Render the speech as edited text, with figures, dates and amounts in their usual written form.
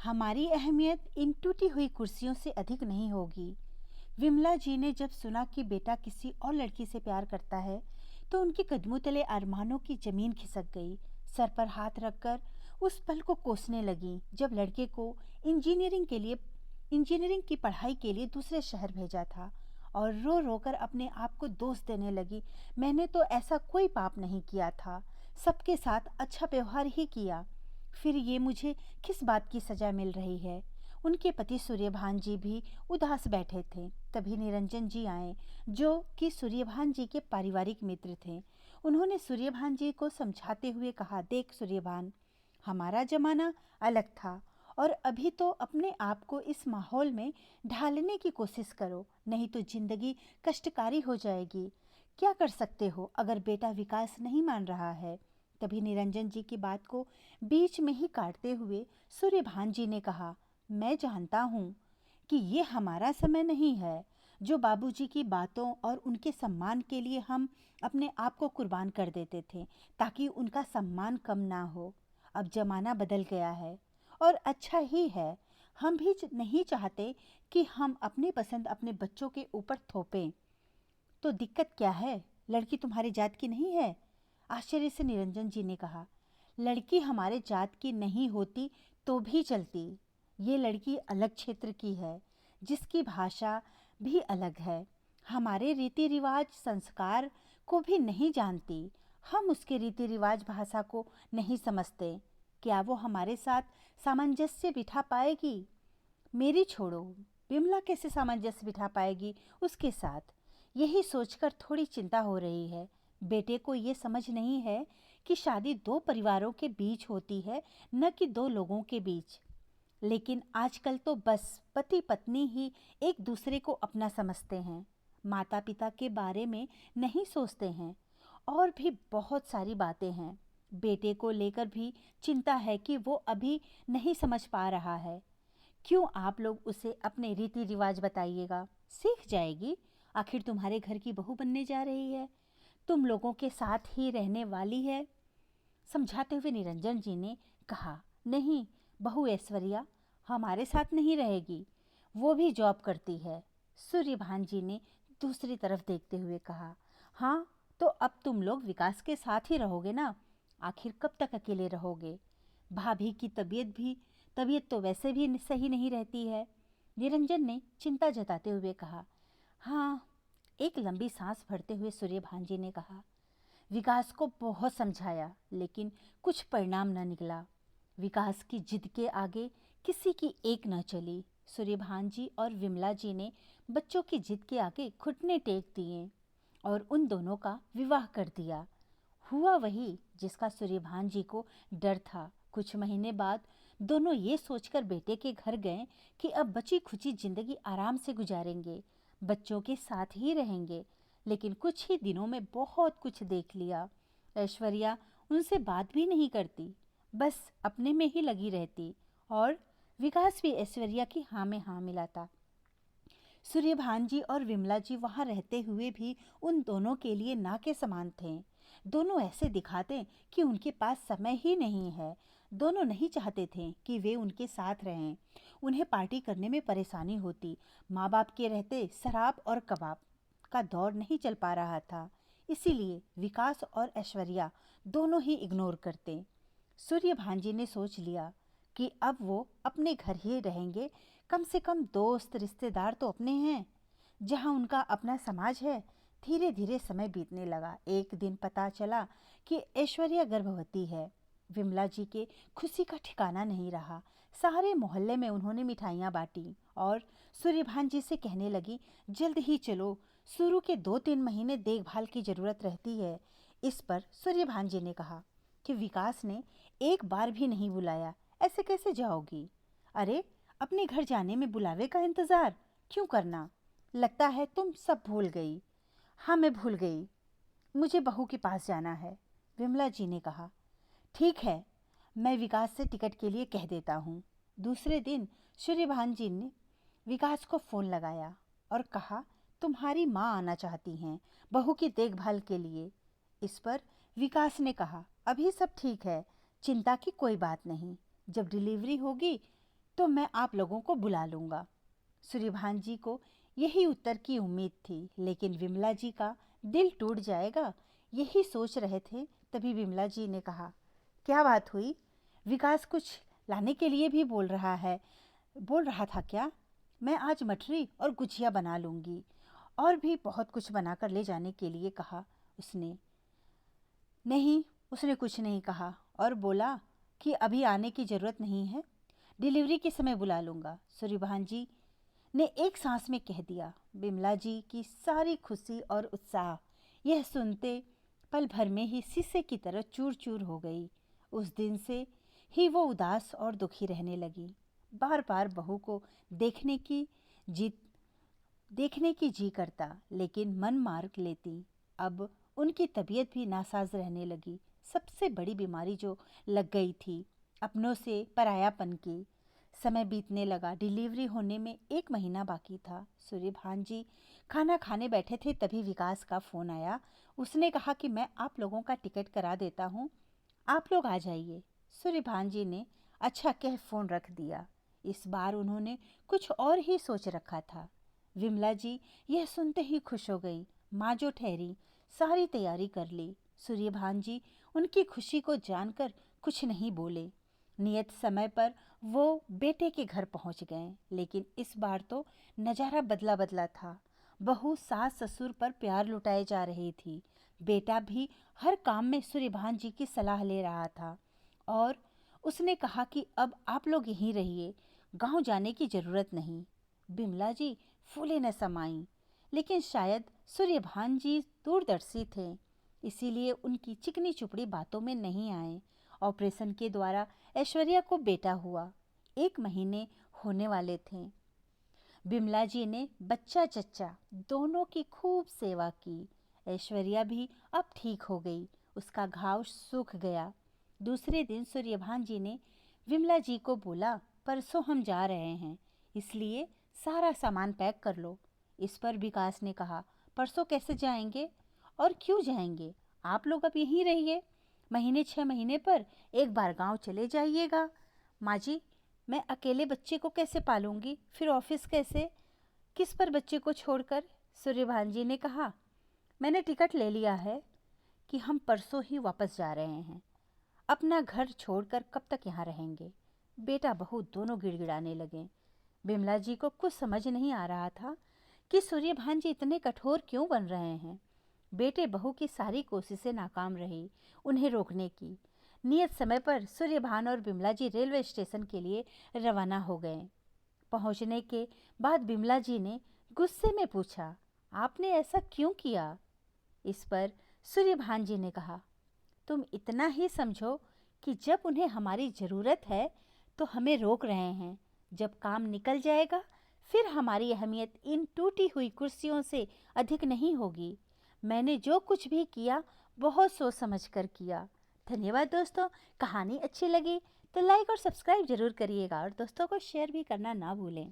हमारी अहमियत इन टूटी हुई कुर्सियों से अधिक नहीं होगी। विमला जी ने जब सुना कि बेटा किसी और लड़की से प्यार करता है तो उनके कदमों तले अरमानों की जमीन खिसक गई। सर पर हाथ रखकर उस पल को कोसने लगी जब लड़के को इंजीनियरिंग के लिए इंजीनियरिंग की पढ़ाई के लिए दूसरे शहर भेजा था, और रो रो कर अपने आप को दोष देने लगी। मैंने तो ऐसा कोई पाप नहीं किया था, सबके साथ अच्छा व्यवहार ही किया, फिर ये मुझे किस बात की सजा मिल रही है। उनके पति सूर्यभान जी भी उदास बैठे थे। तभी निरंजन जी आए, जो कि सूर्यभान जी के पारिवारिक मित्र थे। उन्होंने सूर्यभान जी को समझाते हुए कहा, देख सूर्यभान, हमारा जमाना अलग था और अभी तो अपने आप को इस माहौल में ढालने की कोशिश करो, नहीं तो जिंदगी कष्टकारी हो जाएगी। क्या कर सकते हो अगर बेटा विकास नहीं मान रहा है। तभी निरंजन जी की बात को बीच में ही काटते हुए सूर्यभान जी ने कहा, मैं जानता हूँ कि ये हमारा समय नहीं है जो बाबूजी की बातों और उनके सम्मान के लिए हम अपने आप को कुर्बान कर देते थे ताकि उनका सम्मान कम ना हो। अब जमाना बदल गया है और अच्छा ही है। हम भी नहीं चाहते कि हम अपनी पसंद अपने बच्चों के ऊपर थोपें। तो दिक्कत क्या है, लड़की तुम्हारी जात की नहीं है? आश्चर्य से निरंजन जी ने कहा, लड़की हमारे जात की नहीं होती तो भी चलती। ये लड़की अलग क्षेत्र की है, जिसकी भाषा भी अलग है, हमारे रीति रिवाज संस्कार को भी नहीं जानती। हम उसके रीति रिवाज भाषा को नहीं समझते। क्या वो हमारे साथ सामंजस्य बिठा पाएगी? मेरी छोड़ो, बिमला कैसे सामंजस्य बिठा पाएगी उसके साथ? यही सोचकर थोड़ी चिंता हो रही है। बेटे को ये समझ नहीं है कि शादी दो परिवारों के बीच होती है, न कि दो लोगों के बीच। लेकिन आजकल तो बस पति पत्नी ही एक दूसरे को अपना समझते हैं, माता पिता के बारे में नहीं सोचते हैं। और भी बहुत सारी बातें हैं। बेटे को लेकर भी चिंता है कि वो अभी नहीं समझ पा रहा है। क्यों आप लोग उसे अपने रीति रिवाज बताइएगा, सीख जाएगी। आखिर तुम्हारे घर की बहू बनने जा रही है, तुम लोगों के साथ ही रहने वाली है। समझाते हुए निरंजन जी ने कहा, नहीं, बहू ऐश्वर्या हमारे साथ नहीं रहेगी, वो भी जॉब करती है। सूर्यभान जी ने दूसरी तरफ देखते हुए कहा, हाँ तो अब तुम लोग विकास के साथ ही रहोगे ना? आखिर कब तक अकेले रहोगे? भाभी की तबीयत तो वैसे भी सही नहीं रहती है। निरंजन ने चिंता जताते हुए कहा, हाँ। एक लंबी सांस भरते हुए सूर्यभान जी ने कहा, विकास को बहुत समझाया लेकिन कुछ परिणाम न निकला। विकास की जिद के आगे किसी की एक न चली। सूर्यभान जी और विमला जी ने बच्चों की जिद के आगे घुटने टेक दिए और उन दोनों का विवाह कर दिया। हुआ वही जिसका सूर्यभान जी को डर था। कुछ महीने बाद दोनों ये सोचकर बेटे के घर गए कि अब बची खुची जिंदगी आराम से गुजारेंगे, बच्चों के साथ ही रहेंगे। लेकिन कुछ ही दिनों में बहुत कुछ देख लिया। ऐश्वर्या उनसे बात भी नहीं करती, बस अपने में ही लगी रहती, और विकास भी ऐश्वर्या की हाँ में हाँ मिलाता। सूर्यभान जी और विमला जी वहाँ रहते हुए भी उन दोनों के लिए ना के समान थे। दोनों ऐसे दिखाते कि उनके पास समय ही नहीं है। दोनों नहीं चाहते थे कि वे उनके साथ रहें। उन्हें पार्टी करने में परेशानी होती। माँ बाप के रहते शराब और कबाब का दौर नहीं चल पा रहा था, इसीलिए विकास और ऐश्वर्या दोनों ही इग्नोर करते। सूर्यभान जी ने सोच लिया कि अब वो अपने घर ही रहेंगे। कम से कम दोस्त रिश्तेदार तो अपने हैं, जहाँ उनका अपना समाज है। धीरे धीरे समय बीतने लगा। एक दिन पता चला कि ऐश्वर्या गर्भवती है। विमला जी के खुशी का ठिकाना नहीं रहा। सारे मोहल्ले में उन्होंने मिठाइयाँ बांटी और सूर्यभान जी से कहने लगी, जल्द ही चलो, शुरू के 2-3 महीने देखभाल की ज़रूरत रहती है। इस पर सूर्यभान जी ने कहा कि विकास ने एक बार भी नहीं बुलाया, ऐसे कैसे जाओगी? अरे, अपने घर जाने में बुलावे का इंतज़ार क्यों करना? लगता है तुम सब भूल गई। हाँ, मैं भूल गई, मुझे बहू के पास जाना है, विमला जी ने कहा। ठीक है, मैं विकास से टिकट के लिए कह देता हूँ। दूसरे दिन सूर्यभान जी ने विकास को फ़ोन लगाया और कहा, तुम्हारी माँ आना चाहती हैं बहू की देखभाल के लिए। इस पर विकास ने कहा, अभी सब ठीक है, चिंता की कोई बात नहीं, जब डिलीवरी होगी तो मैं आप लोगों को बुला लूँगा। सूर्यभान जी को यही उत्तर की उम्मीद थी, लेकिन विमला जी का दिल टूट जाएगा यही सोच रहे थे। तभी विमला जी ने कहा, क्या बात हुई? विकास कुछ लाने के लिए भी बोल रहा था क्या? मैं आज मठरी और गुजिया बना लूँगी। और भी बहुत कुछ बनाकर ले जाने के लिए कहा उसने। नहीं, उसने कुछ नहीं कहा और बोला कि अभी आने की ज़रूरत नहीं है, डिलीवरी के समय बुला लूँगा। सूर्यभान जी ने एक सांस में कह दिया। बिमला जी की सारी खुशी और उत्साह यह सुनते पल भर में ही शीशे की तरह चूर चूर हो गई। उस दिन से ही वो उदास और दुखी रहने लगी। बार बार बहू को देखने की जी जी करता, लेकिन मन मार लेती। अब उनकी तबीयत भी नासाज रहने लगी। सबसे बड़ी बीमारी जो लग गई थी, अपनों से परायापन की। समय बीतने लगा। डिलीवरी होने में 1 महीना बाकी था। सूर्यभान जी खाना खाने बैठे थे, तभी विकास का फ़ोन आया। उसने कहा कि मैं आप लोगों का टिकट करा देता हूँ, आप लोग आ जाइए। सूर्यभान जी ने अच्छा कह फ़ोन रख दिया। इस बार उन्होंने कुछ और ही सोच रखा था। विमला जी यह सुनते ही खुश हो गई। माँ जो ठहरी, सारी तैयारी कर ली। सूर्यभान जी उनकी खुशी को जानकर कुछ नहीं बोले। नियत समय पर वो बेटे के घर पहुंच गए, लेकिन इस बार तो नज़ारा बदला बदला था। बहू सास ससुर पर प्यार लुटाए जा रही थी। बेटा भी हर काम में सूर्यभान जी की सलाह ले रहा था और उसने कहा कि अब आप लोग यहीं रहिए, गांव जाने की ज़रूरत नहीं। बिमला जी फूले न समाई, लेकिन शायद सूर्यभान जी दूरदर्शी थे, इसीलिए उनकी चिकनी चुपड़ी बातों में नहीं आए। ऑपरेशन के द्वारा ऐश्वर्या को बेटा हुआ। 1 महीने होने वाले थे। बिमला जी ने बच्चा चच्चा दोनों की खूब सेवा की। ऐश्वर्या भी अब ठीक हो गई, उसका घाव सूख गया। दूसरे दिन सूर्यभान जी ने विमला जी को बोला, परसों हम जा रहे हैं, इसलिए सारा सामान पैक कर लो। इस पर विकास ने कहा, परसों कैसे जाएंगे और क्यों जाएंगे? आप लोग अब यहीं रहिए, महीने 6 महीने पर एक बार गांव चले जाइएगा। माँ जी, मैं अकेले बच्चे को कैसे पालूंगी, फिर ऑफिस कैसे, किस पर बच्चे को छोड़कर? सूर्यभान जी ने कहा, मैंने टिकट ले लिया है कि हम परसों ही वापस जा रहे हैं। अपना घर छोड़कर कब तक यहाँ रहेंगे? बेटा बहू दोनों गिड़गिड़ाने लगे। बिमला जी को कुछ समझ नहीं आ रहा था कि सूर्यभान जी इतने कठोर क्यों बन रहे हैं। बेटे बहू की सारी कोशिशें नाकाम रही उन्हें रोकने की। नियत समय पर सूर्यभान और बिमला जी रेलवे स्टेशन के लिए रवाना हो गए। पहुंचने के बाद बिमला जी ने गुस्से में पूछा, आपने ऐसा क्यों किया? इस पर सूर्यभान जी ने कहा, तुम इतना ही समझो कि जब उन्हें हमारी ज़रूरत है तो हमें रोक रहे हैं। जब काम निकल जाएगा फिर हमारी अहमियत इन टूटी हुई कुर्सियों से अधिक नहीं होगी। मैंने जो कुछ भी किया बहुत सोच समझ कर किया। धन्यवाद दोस्तों। कहानी अच्छी लगी तो लाइक और सब्सक्राइब जरूर करिएगा और दोस्तों को शेयर भी करना ना भूलें।